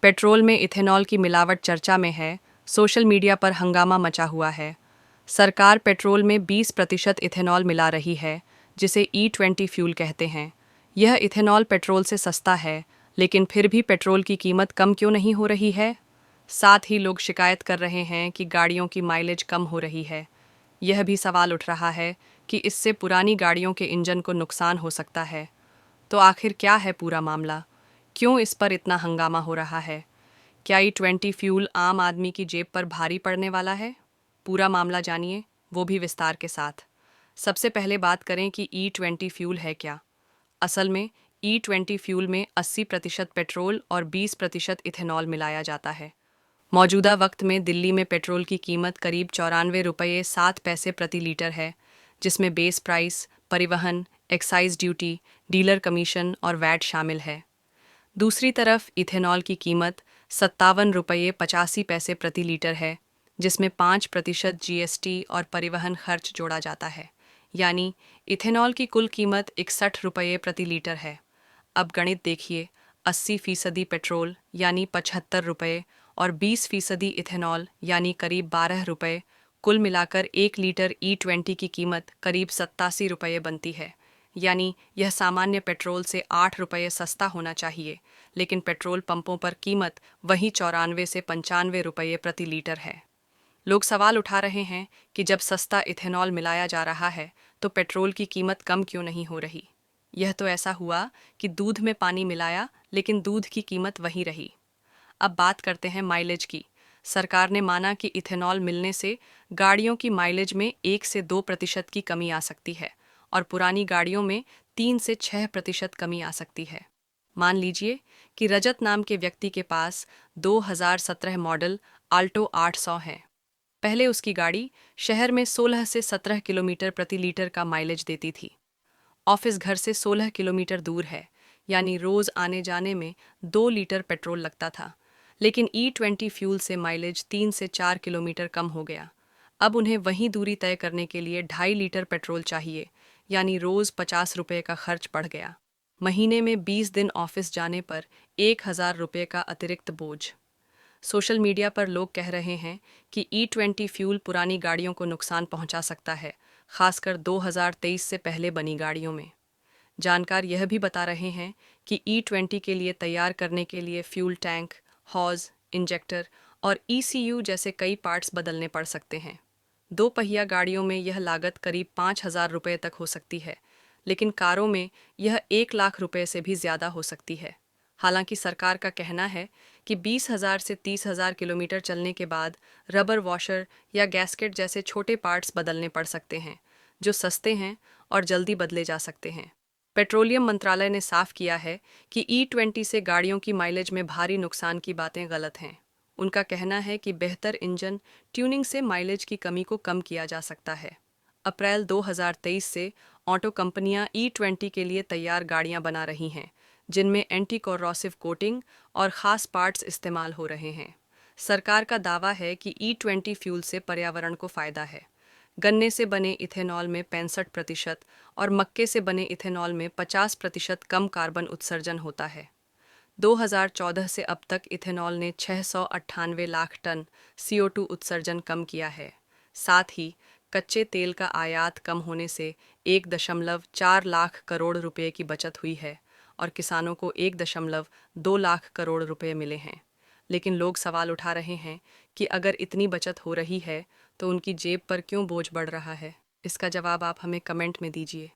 Petrol में ethanol की मिलावट चर्चा में है। सोशल मीडिया पर हंगामा मचा हुआ है। सरकार पेट्रोल में 20% इथेनॉल मिला रही है, जिसे E20 फ्यूल कहते हैं। यह इथेनॉल पेट्रोल से सस्ता है, लेकिन फिर भी पेट्रोल की कीमत कम क्यों नहीं हो रही है? साथ ही लोग शिकायत कर रहे हैं कि गाड़ियों की माइलेज कम हो रही है। यह भी सवाल उठ रहा है कि इससे पुरानी गाड़ियों के इंजन को नुकसान हो सकता है। तो आखिर क्या है पूरा मामला? क्यों इस पर इतना हंगामा हो रहा है? क्या E20 फ्यूल आम आदमी की जेब पर भारी पड़ने वाला है? पूरा मामला जानिए, वो भी विस्तार के साथ। सबसे पहले बात करें कि E20 फ्यूल है क्या। असल में E20 फ्यूल में 80% पेट्रोल और 20% इथेनॉल मिलाया जाता है। मौजूदा वक्त में दिल्ली में पेट्रोल की कीमत करीब 94 रुपये 7 पैसे प्रति लीटर है, जिसमें बेस प्राइस, परिवहन, एक्साइज ड्यूटी, डीलर कमीशन और वैट शामिल है। दूसरी तरफ इथेनॉल की कीमत 57 रुपये 85 पैसे प्रति लीटर है, जिसमें 5% GST और परिवहन खर्च जोड़ा जाता है। यानी इथेनॉल की कुल कीमत 61 रुपये प्रति लीटर है। अब गणित देखिए, 80% पेट्रोल यानी 75 रुपये और 20% इथेनॉल यानी करीब 12 रुपये, कुल मिलाकर 1 लीटर E20 की कीमत करीब 87 रुपये बनती है। यानी यह सामान्य पेट्रोल से 8 रुपये सस्ता होना चाहिए, लेकिन पेट्रोल पंपों पर कीमत वही 94 से 95 रुपये प्रति लीटर है। लोग सवाल उठा रहे हैं कि जब सस्ता इथेनॉल मिलाया जा रहा है, तो पेट्रोल की कीमत कम क्यों नहीं हो रही? यह तो ऐसा हुआ कि दूध में पानी मिलाया, लेकिन दूध की कीमत वही रही। अब बात करते हैं माइलेज की। सरकार ने माना कि इथेनॉल मिलने से गाड़ियों की माइलेज में 1 से 2% की कमी आ सकती है और पुरानी गाड़ियों में 3 से 6% कमी आ सकती है। मान लीजिए कि रजत नाम के व्यक्ति के पास 2017 मॉडल आल्टो 800 है। पहले उसकी गाड़ी शहर में 16 से 17 किलोमीटर प्रति लीटर का माइलेज देती थी। ऑफिस घर से 16 किलोमीटर दूर है, यानी रोज आने जाने में 2 लीटर पेट्रोल लगता था। लेकिन E20 फ्यूल से माइलेज 3 से 4 किलोमीटर कम हो गया। अब उन्हें वही दूरी तय करने के लिए 2.5 लीटर पेट्रोल चाहिए, यानी रोज 50 रुपये का खर्च बढ़ गया। महीने में 20 दिन ऑफिस जाने पर 1,000 रुपये का अतिरिक्त बोझ। सोशल मीडिया पर लोग कह रहे हैं कि E20 फ्यूल पुरानी गाड़ियों को नुकसान पहुंचा सकता है, खासकर 2023 से पहले बनी गाड़ियों में। जानकार यह भी बता रहे हैं कि E20 के लिए तैयार करने के लिए फ्यूल टैंक, हॉज, इंजेक्टर और ECU जैसे कई पार्ट्स बदलने पड़ सकते हैं। 2 पहिया गाड़ियों में यह लागत करीब 5,000 रुपये तक हो सकती है, लेकिन कारों में यह 1 लाख रुपये से भी ज़्यादा हो सकती है। हालांकि सरकार का कहना है कि 20,000 से 30,000 किलोमीटर चलने के बाद रबर वॉशर या गैस्केट जैसे छोटे पार्ट्स बदलने पड़ सकते हैं, जो सस्ते हैं और जल्दी बदले जा सकते हैं। पेट्रोलियम मंत्रालय ने साफ किया है कि E20 से गाड़ियों की माइलेज में भारी नुकसान की बातें गलत हैं। उनका कहना है कि बेहतर इंजन ट्यूनिंग से माइलेज की कमी को कम किया जा सकता है। अप्रैल 2023 से ऑटो कंपनियां E20 के लिए तैयार गाड़ियां बना रही हैं, जिनमें एंटी कोरोसिव कोटिंग और ख़ास पार्ट्स इस्तेमाल हो रहे हैं। सरकार का दावा है कि E20 फ्यूल से पर्यावरण को फ़ायदा है। गन्ने से बने इथेनॉल में 65% और मक्के से बने इथेनॉल में 50% कम कार्बन उत्सर्जन होता है। 2014 से अब तक इथेनॉल ने 698 लाख टन CO2 उत्सर्जन कम किया है। साथ ही कच्चे तेल का आयात कम होने से 1.4 लाख करोड़ रुपए की बचत हुई है और किसानों को 1.2 लाख करोड़ रुपए मिले हैं। लेकिन लोग सवाल उठा रहे हैं कि अगर इतनी बचत हो रही है, तो उनकी जेब पर क्यों बोझ बढ़ रहा है? इसका जवाब आप हमें कमेंट में दीजिए।